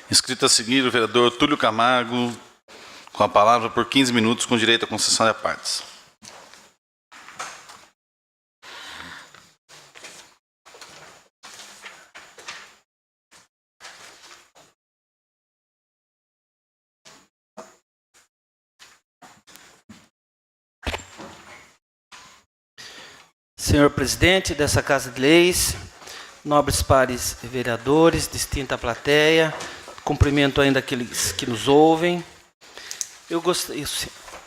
Inscrito a seguir o vereador Túlio Camargo, com a palavra por 15 minutos, com direito à concessão de partes. Senhor presidente dessa Casa de Leis, nobres pares vereadores, distinta plateia, cumprimento ainda aqueles que nos ouvem. Eu gostaria,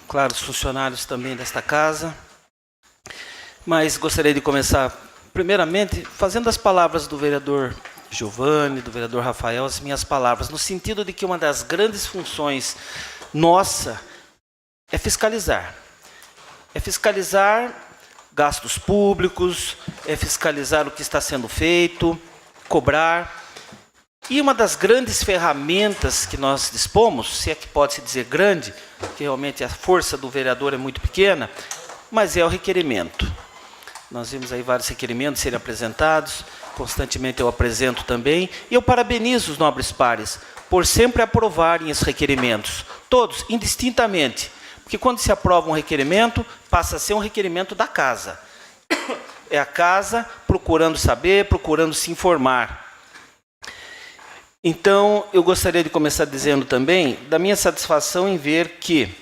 claro, os funcionários também desta casa, mas gostaria de começar, primeiramente, fazendo as palavras do vereador Giovanni, do vereador Rafael, as minhas palavras, no sentido de que uma das grandes funções nossa é fiscalizar. É fiscalizar gastos públicos, é fiscalizar o que está sendo feito, cobrar. E uma das grandes ferramentas que nós dispomos, se é que pode-se dizer grande, porque realmente a força do vereador é muito pequena, mas é o requerimento. Nós vimos aí vários requerimentos serem apresentados, constantemente eu apresento também, e eu parabenizo os nobres pares por sempre aprovarem esses requerimentos, todos, indistintamente. Porque quando se aprova um requerimento, passa a ser um requerimento da casa. É a casa procurando saber, procurando se informar. Então, eu gostaria de começar dizendo também da minha satisfação em ver que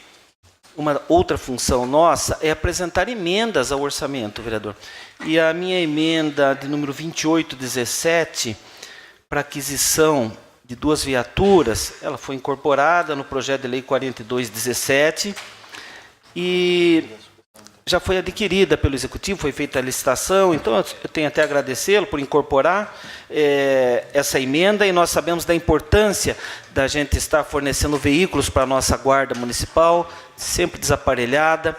uma outra função nossa é apresentar emendas ao orçamento, vereador. E a minha emenda de número 2817, para aquisição de 2 viaturas, ela foi incorporada no projeto de lei 4217, e já foi adquirida pelo Executivo, foi feita a licitação, então eu tenho até a agradecê-lo por incorporar essa emenda, e nós sabemos da importância da gente estar fornecendo veículos para a nossa Guarda Municipal, sempre desaparelhada.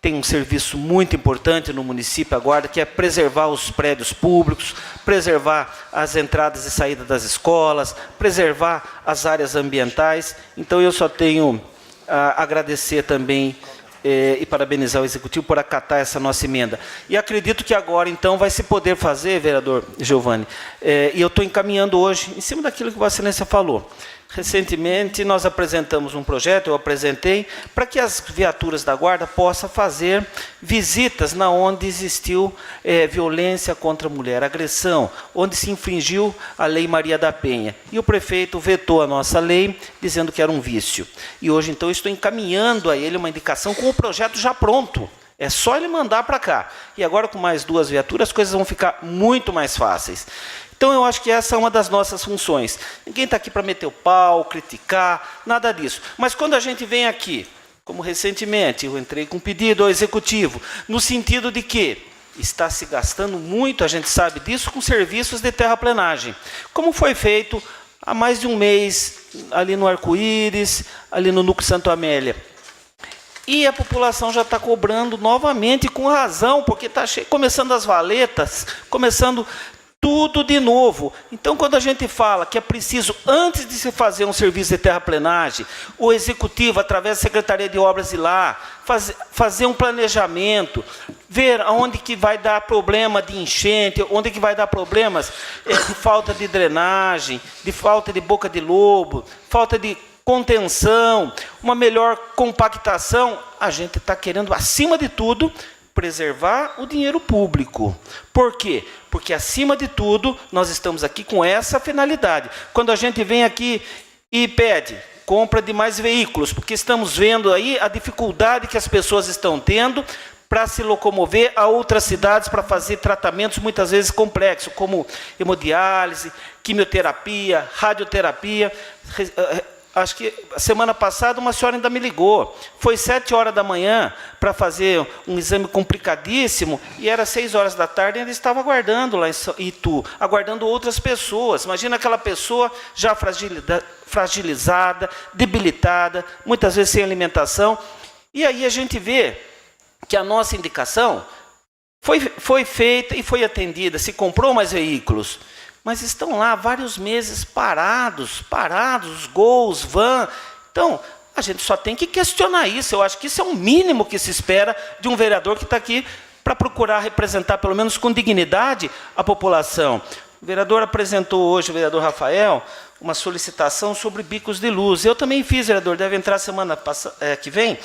Tem um serviço muito importante no município, a Guarda, que é preservar os prédios públicos, preservar as entradas e saídas das escolas, preservar as áreas ambientais. Então, eu só tenho a agradecer também e parabenizar o Executivo por acatar essa nossa emenda. E acredito que agora, então, vai se poder fazer, vereador Giovanni, e eu estou encaminhando hoje, em cima daquilo que Vossa Excelência falou. Recentemente, nós apresentamos um projeto, eu apresentei, para que as viaturas da Guarda possam fazer visitas na onde existiu violência contra a mulher, agressão, onde se infringiu a Lei Maria da Penha. E o prefeito vetou a nossa lei, dizendo que era um vício. E hoje, então, eu estou encaminhando a ele uma indicação com o projeto já pronto. É só ele mandar para cá. E agora, com mais 2 viaturas, as coisas vão ficar muito mais fáceis. Então, eu acho que essa é uma das nossas funções. Ninguém está aqui para meter o pau, criticar, nada disso. Mas quando a gente vem aqui, como recentemente, eu entrei com um pedido ao Executivo, no sentido de que está se gastando muito, a gente sabe disso, com serviços de terraplenagem. Como foi feito há mais de um mês, ali no Arco-Íris, ali no Núcleo Santo Amélia. E a população já está cobrando novamente, com razão, porque está começando as valetas, começando tudo de novo. Então, quando a gente fala que é preciso, antes de se fazer um serviço de terraplenagem, o Executivo, através da Secretaria de Obras, ir lá, fazer um planejamento, ver aonde que vai dar problema de enchente, onde que vai dar problemas de falta de drenagem, de falta de boca de lobo, falta de contenção, uma melhor compactação, a gente está querendo, acima de tudo, preservar o dinheiro público. Por quê? Porque, acima de tudo, nós estamos aqui com essa finalidade. Quando a gente vem aqui e pede compra de mais veículos, porque estamos vendo aí a dificuldade que as pessoas estão tendo para se locomover a outras cidades para fazer tratamentos muitas vezes complexos, como hemodiálise, quimioterapia, radioterapia. Acho que semana passada uma senhora ainda me ligou. Foi 7 horas da manhã para fazer um exame complicadíssimo e era 6 horas da tarde e ainda estava aguardando lá em Itu, aguardando outras pessoas. Imagina aquela pessoa já fragilizada, debilitada, muitas vezes sem alimentação. E aí a gente vê que a nossa indicação foi feita e foi atendida. Se comprou mais veículos, mas estão lá vários meses parados, os Gols, van. Então, a gente só tem que questionar isso. Eu acho que isso é o mínimo que se espera de um vereador que está aqui para procurar representar, pelo menos com dignidade, a população. O vereador apresentou hoje, o vereador Rafael, uma solicitação sobre bicos de luz. Eu também fiz, vereador, deve entrar semana que vem.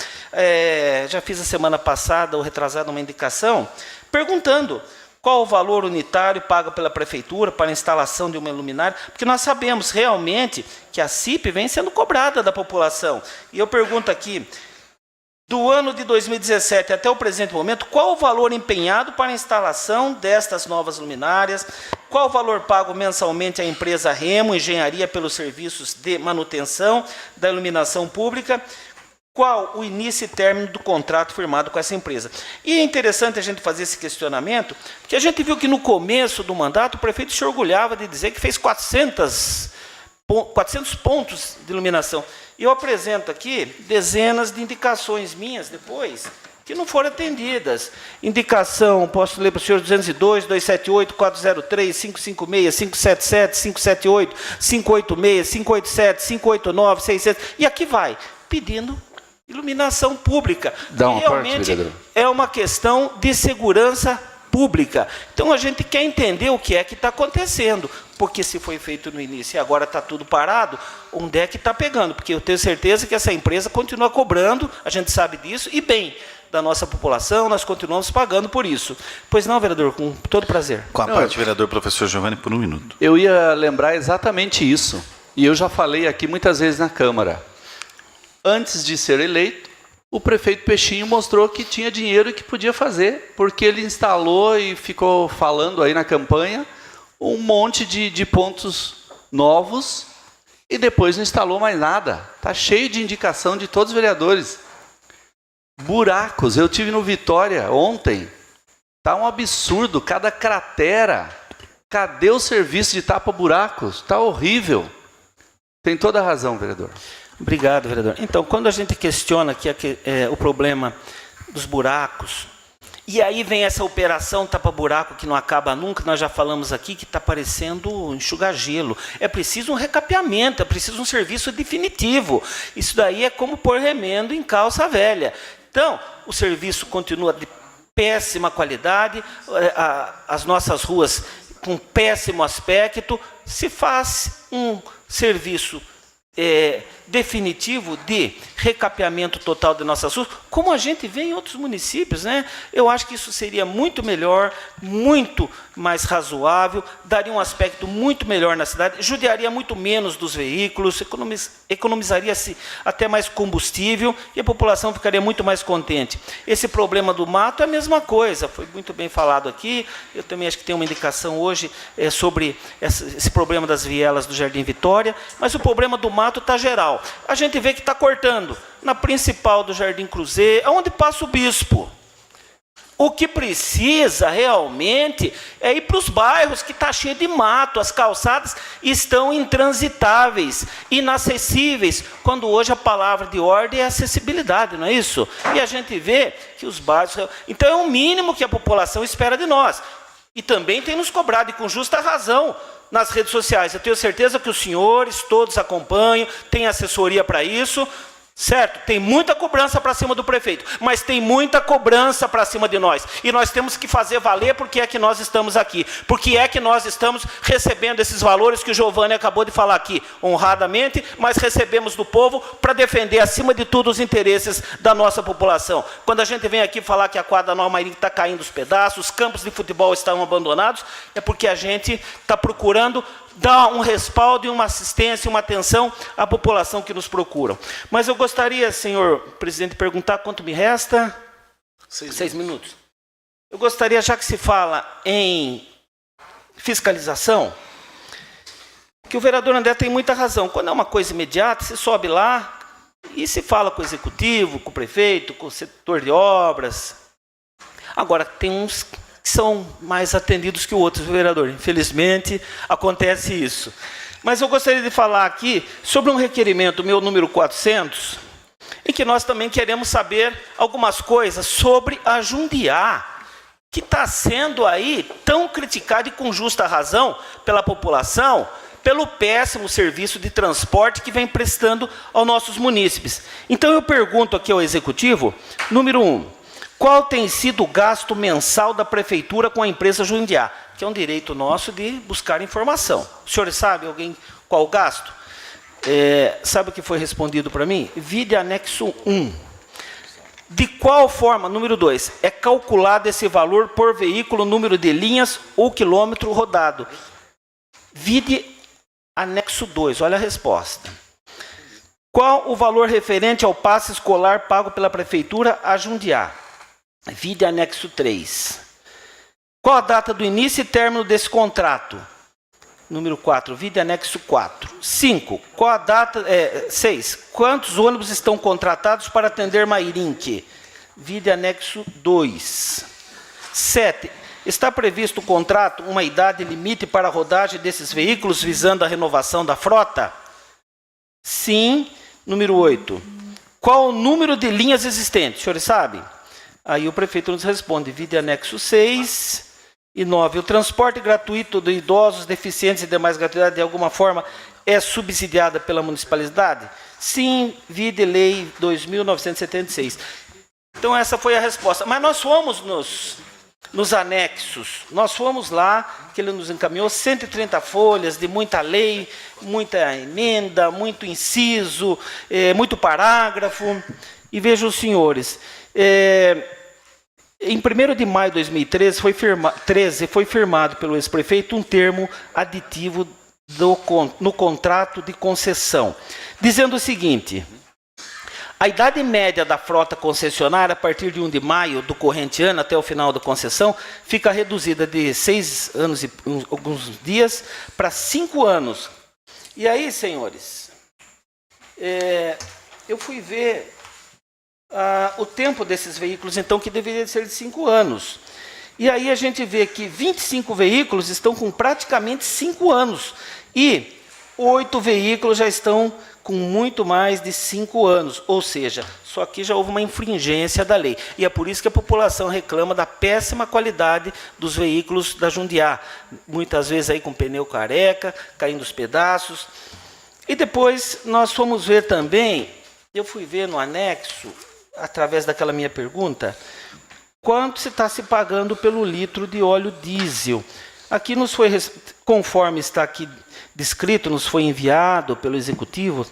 Já fiz a semana passada, ou retrasada, uma indicação, perguntando qual o valor unitário pago pela prefeitura para a instalação de uma luminária, porque nós sabemos realmente que a CIP vem sendo cobrada da população. E eu pergunto aqui, do ano de 2017 até o presente momento, qual o valor empenhado para a instalação destas novas luminárias? Qual o valor pago mensalmente à empresa Remo Engenharia pelos serviços de manutenção da iluminação pública? Qual o início e término do contrato firmado com essa empresa? E é interessante a gente fazer esse questionamento, porque a gente viu que no começo do mandato o prefeito se orgulhava de dizer que fez 400 pontos de iluminação. E eu apresento aqui dezenas de indicações minhas depois, que não foram atendidas. Indicação, posso ler para o senhor, 202, 278, 403, 556, 577, 578, 586, 587, 589, 600, e aqui vai, pedindo iluminação pública. Dá uma realmente parte, é uma questão de segurança pública. Então a gente quer entender o que é que está acontecendo, porque se foi feito no início e agora está tudo parado, onde é que está pegando? Porque eu tenho certeza que essa empresa continua cobrando, a gente sabe disso, e bem, da nossa população, nós continuamos pagando por isso. Pois não, vereador, com todo prazer. Com a parte, vereador professor Giovanni, por 1 minuto. Eu ia lembrar exatamente isso, e eu já falei aqui muitas vezes na Câmara. Antes de ser eleito, o prefeito Peixinho mostrou que tinha dinheiro e que podia fazer, porque ele instalou e ficou falando aí na campanha um monte de pontos novos e depois não instalou mais nada. Está cheio de indicação de todos os vereadores. Buracos, eu tive no Vitória ontem, está um absurdo, cada cratera. Cadê o serviço de tapa-buracos? Está horrível. Tem toda a razão, vereador. Obrigado, vereador. Então, quando a gente questiona aqui o problema dos buracos, e aí vem essa operação tapa-buraco que não acaba nunca, nós já falamos aqui que está parecendo enxugar gelo. É preciso um recapeamento, é preciso um serviço definitivo. Isso daí é como pôr remendo em calça velha. Então, o serviço continua de péssima qualidade, as nossas ruas com péssimo aspecto. Se faz um serviço definitivo de recapeamento total de nossas ruas, como a gente vê em outros municípios, né? Eu acho que isso seria muito melhor, muito mais razoável, daria um aspecto muito melhor na cidade, judiaria muito menos dos veículos, economizaria-se até mais combustível e a população ficaria muito mais contente. Esse problema do mato é a mesma coisa, foi muito bem falado aqui, eu também acho que tem uma indicação hoje sobre esse problema das vielas do Jardim Vitória, mas o problema do mato está geral. A gente vê que está cortando na principal do Jardim Cruzeiro, onde passa o bispo. O que precisa realmente é ir para os bairros que está cheio de mato, as calçadas estão intransitáveis, inacessíveis, quando hoje a palavra de ordem é acessibilidade, não é isso? E a gente vê que os bairros... Então é o mínimo que a população espera de nós. E também tem nos cobrado, e com justa razão, nas redes sociais. Eu tenho certeza que os senhores todos acompanham, tem assessoria para isso, certo? Tem muita cobrança para cima do prefeito, mas tem muita cobrança para cima de nós. E nós temos que fazer valer porque é que nós estamos aqui. Porque é que nós estamos recebendo esses valores que o Giovanni acabou de falar aqui, honradamente, mas recebemos do povo para defender, acima de tudo, os interesses da nossa população. Quando a gente vem aqui falar que a quadra Nova Maringá está caindo aos pedaços, os campos de futebol estão abandonados, é porque a gente está procurando dar um respaldo e uma assistência, uma atenção à população que nos procuram. Mas eu gostaria, senhor presidente, de perguntar quanto me resta? 6 minutos. Eu gostaria, já que se fala em fiscalização, que o vereador André tem muita razão. Quando é uma coisa imediata, se sobe lá e se fala com o executivo, com o prefeito, com o setor de obras. Agora, tem uns que são mais atendidos que outros, vereador. Infelizmente, acontece isso. Mas eu gostaria de falar aqui sobre um requerimento, meu número 400, em que nós também queremos saber algumas coisas sobre a Jundiá, que está sendo aí tão criticada e com justa razão pela população, pelo péssimo serviço de transporte que vem prestando aos nossos munícipes. Então eu pergunto aqui ao executivo, número 1, qual tem sido o gasto mensal da prefeitura com a empresa Jundiá? que é um direito nosso de buscar informação. Os senhores sabem qual o gasto? Sabe o que foi respondido para mim? Vide anexo 1. De qual forma, número 2, é calculado esse valor por veículo, número de linhas ou quilômetro rodado? Vide anexo 2, olha a resposta. Qual o valor referente ao passe escolar pago pela Prefeitura a Jundiá? Vide anexo 3. Qual a data do início e término desse contrato? Número 4, vide anexo 4. 5. Qual a data... 6. Quantos ônibus estão contratados para atender Mairinque? Vide anexo 2. 7. Está previsto o contrato, uma idade limite para a rodagem desses veículos visando a renovação da frota? Sim. Número 8. Qual o número de linhas existentes? Os senhores sabem? Aí o prefeito nos responde, vide anexo 6... E 9, o transporte gratuito de idosos, deficientes e demais gratuidade, de alguma forma, é subsidiada pela municipalidade? Sim, vide lei 2.976. Então, essa foi a resposta. Mas nós fomos nos anexos, nós fomos lá, que ele nos encaminhou, 130 folhas de muita lei, muita emenda, muito inciso, muito parágrafo. E vejam os senhores... Em 1º de maio de 2013, foi firmado pelo ex-prefeito um termo aditivo no contrato de concessão, dizendo o seguinte: a idade média da frota concessionária, a partir de 1 de maio do corrente ano até o final da concessão, fica reduzida de 6 anos e alguns dias para 5 anos. E aí, senhores, eu fui ver... o tempo desses veículos, então, que deveria ser de 5 anos. E aí a gente vê que 25 veículos estão com praticamente 5 anos. E 8 veículos já estão com muito mais de 5 anos. Ou seja, só que já houve uma infringência da lei. E é por isso que a população reclama da péssima qualidade dos veículos da Jundiá. Muitas vezes aí com pneu careca, caindo os pedaços. E depois nós fomos ver também, eu fui ver no anexo, através daquela minha pergunta, quanto se está se pagando pelo litro de óleo diesel. Aqui nos foi, conforme está aqui descrito, nos foi enviado pelo Executivo,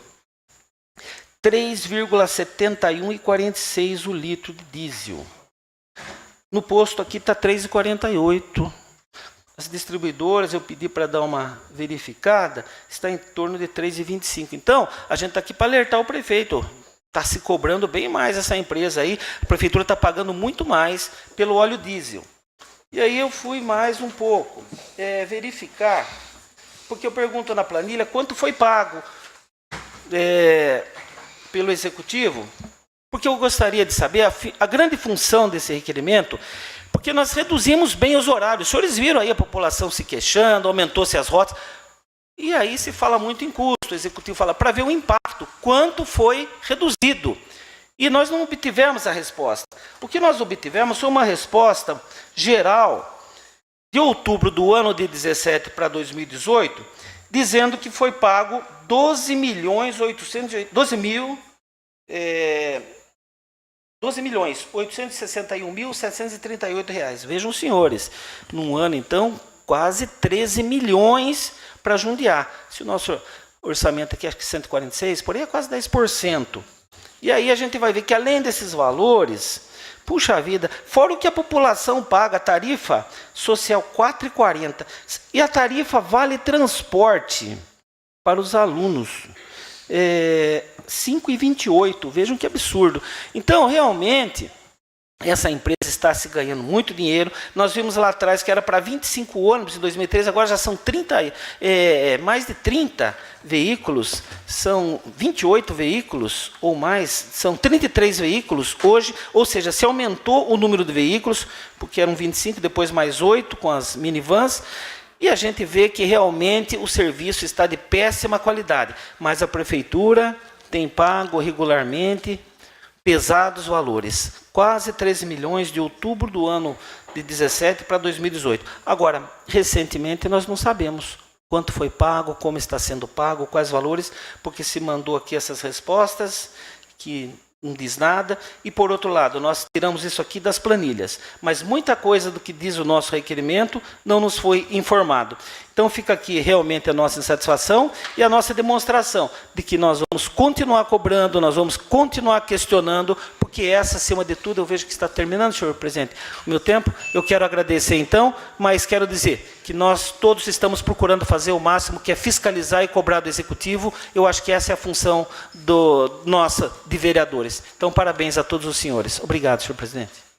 3,71,46 o litro de diesel. No posto aqui está 3,48. As distribuidoras, eu pedi para dar uma verificada, está em torno de 3,25. Então, a gente está aqui para alertar o prefeito. Está se cobrando bem mais essa empresa aí. A prefeitura está pagando muito mais pelo óleo diesel. E aí eu fui mais um pouco verificar, porque eu pergunto na planilha quanto foi pago pelo Executivo, porque eu gostaria de saber a grande função desse requerimento, porque nós reduzimos bem os horários. Os senhores viram aí a população se queixando, aumentou-se as rotas. E aí se fala muito em custo, o Executivo fala, para ver o impacto, quanto foi reduzido. E nós não obtivemos a resposta. O que nós obtivemos foi uma resposta geral, de outubro do ano de 17 para 2018, dizendo que foi pago 12.861.738 reais. Vejam, senhores, num ano, então, quase 13 milhões para Jundiá. Se o nosso orçamento aqui, acho que 146, por aí é quase 10%. E aí a gente vai ver que, além desses valores, puxa vida, fora o que a população paga, a tarifa social 4,40, e a tarifa vale transporte para os alunos, 5,28, vejam que absurdo. Então, realmente, essa empresa está se ganhando muito dinheiro. Nós vimos lá atrás que era para 25 ônibus em 2013, agora já são 30, mais de 30 veículos, são 28 veículos ou mais, são 33 veículos hoje, ou seja, se aumentou o número de veículos, porque eram 25, depois mais 8 com as minivans, e a gente vê que realmente o serviço está de péssima qualidade, mas a prefeitura tem pago regularmente pesados valores, quase 13 milhões de outubro do ano de 17 para 2018. Agora, recentemente, nós não sabemos quanto foi pago, como está sendo pago, quais valores, porque se mandou aqui essas respostas, que não diz nada, e por outro lado, nós tiramos isso aqui das planilhas, mas muita coisa do que diz o nosso requerimento não nos foi informado. Então fica aqui realmente a nossa insatisfação e a nossa demonstração de que nós vamos continuar cobrando, nós vamos continuar questionando, porque essa, acima de tudo, eu vejo que está terminando, senhor presidente, o meu tempo. Eu quero agradecer então, mas quero dizer que nós todos estamos procurando fazer o máximo, que é fiscalizar e cobrar do Executivo. Eu acho que essa é a função nossa de vereadores. Então, parabéns a todos os senhores. Obrigado, senhor presidente.